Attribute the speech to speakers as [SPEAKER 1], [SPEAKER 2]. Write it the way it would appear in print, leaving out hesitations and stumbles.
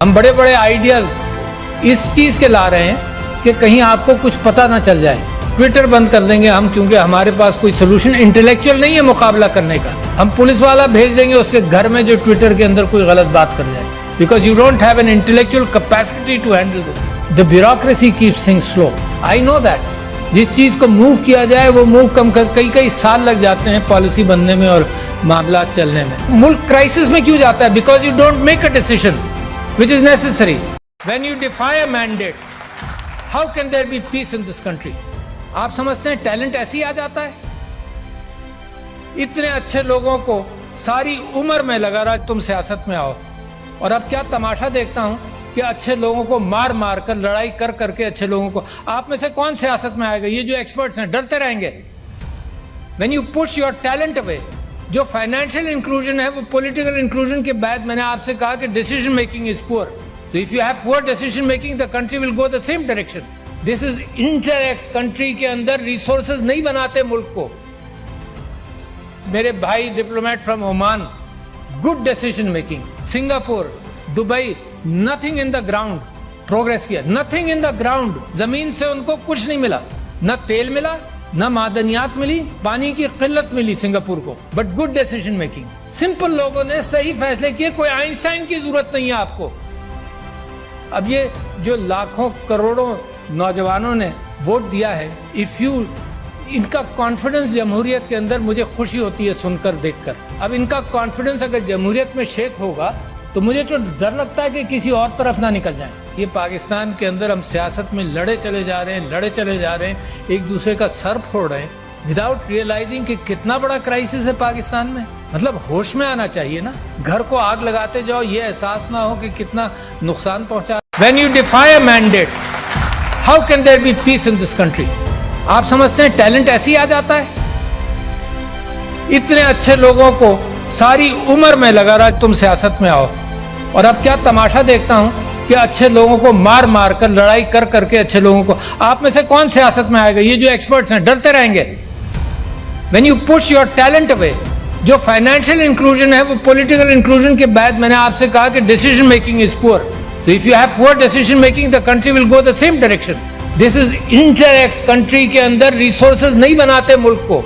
[SPEAKER 1] ہم بڑے بڑے آئیڈیاز اس چیز کے لا رہے ہیں کہ کہیں آپ کو کچھ پتہ نہ چل جائے. ٹویٹر بند کر دیں گے ہم, کیونکہ ہمارے پاس کوئی سولوشن انٹلیکچوئل نہیں ہے مقابلہ کرنے کا. ہم پولیس والا بھیج دیں گے اس کے گھر میں جو ٹویٹر کے اندر کوئی غلط بات کر جائے, because you don't have an intellectual capacity to handle this. The bureaucracy keeps things slow. I know that. جس چیز کو موو کیا جائے وہ موو کم کر کئی سال لگ جاتے ہیں پالیسی بننے میں اور معاملات چلنے میں. ملک کرائسس میں کیوں جاتا ہے؟ Because you don't make a decision which is necessary. When you defy a mandate, how can there be peace in this country? آپ سمجھتے ہیں ٹیلنٹ ایسے ہی آ جاتا ہے؟ اتنے اچھے لوگوں کو ساری عمر میں لگا رہا تم سیاست میں آؤ, اور اب کیا تماشا دیکھتا ہوں کہ اچھے لوگوں کو مار مار کر, لڑائی کر کر کے اچھے لوگوں کو, آپ میں سے کون سیاست میں آئے گا؟ یہ جو ایکسپرٹس ہیں ڈرتے رہیں گے. When you push your talent away, جو فائنینشیل انکلوژن ہے وہ پولیٹیکل انکلوژن کے بعد میں نے آپ سے کہا کہ ڈیسیژن میکنگ از پور. So if you have poor decision making, the country will go the same direction. This is interact. Country کے اندر ریسورسز نہیں بناتے ملک کو. میرے بھائی diplomat from Oman, good decision making. Singapore, Dubai, nothing in the ground. Progress کیا, nothing in the ground. زمین سے ان کو کچھ نہیں ملا, نہ تیل ملا, نہ معدنیات ملی, پانی کی قلت ملی سنگاپور کو, but good decision making. Simple لوگوں نے صحیح فیصلے کیے, کوئی آئنسٹائن کی ضرورت نہیں ہے آپ کو. اب یہ جو لاکھوں کروڑوں نوجوانوں نے ووٹ دیا ہے, ان کا کانفیڈنس جمہوریت کے اندر مجھے خوشی ہوتی ہے سن کر دیکھ کر. اب ان کا کانفیڈنس اگر جمہوریت میں شیک ہوگا تو مجھے تو ڈر لگتا ہے کہ کسی اور طرف نہ نکل جائیں. یہ پاکستان کے اندر ہم سیاست میں لڑے چلے جا رہے ہیں, ایک دوسرے کا سر پھوڑ رہے ہیں, وداؤٹ ریئلائزنگ کہ کتنا بڑا کرائسس ہے پاکستان میں. مطلب ہوش میں آنا چاہیے نا. گھر کو آگ لگاتے جاؤ, یہ احساس نہ ہو کہ کتنا نقصان پہنچا. When you defy a mandate, how can there be peace in this country? آپ سمجھتے ہیں ٹیلنٹ ایسے ہی آ جاتا ہے؟ اتنے اچھے لوگوں کو ساری عمر میں لگا رہا تم سیاست میں آؤ, اور اب کیا تماشا دیکھتا ہوں کہ اچھے لوگوں کو مار مار کر, لڑائی کر کر کے اچھے لوگوں کو, آپ میں سے کون سیاست میں آئے گا؟ یہ جو ایکسپرٹس ہیں ڈرتے رہیں گے. When you push your talent away, جو فائنینشیل انکلوژن ہے وہ پولیٹیکل انکلوژن کے بعد میں نے آپ سے کہا کہ ڈیسیژن میکنگ از پور. So if you have poor decision making, the country will go the same direction. This is interact. Country کے اندر ریسورسز نہیں بناتے ملک کو.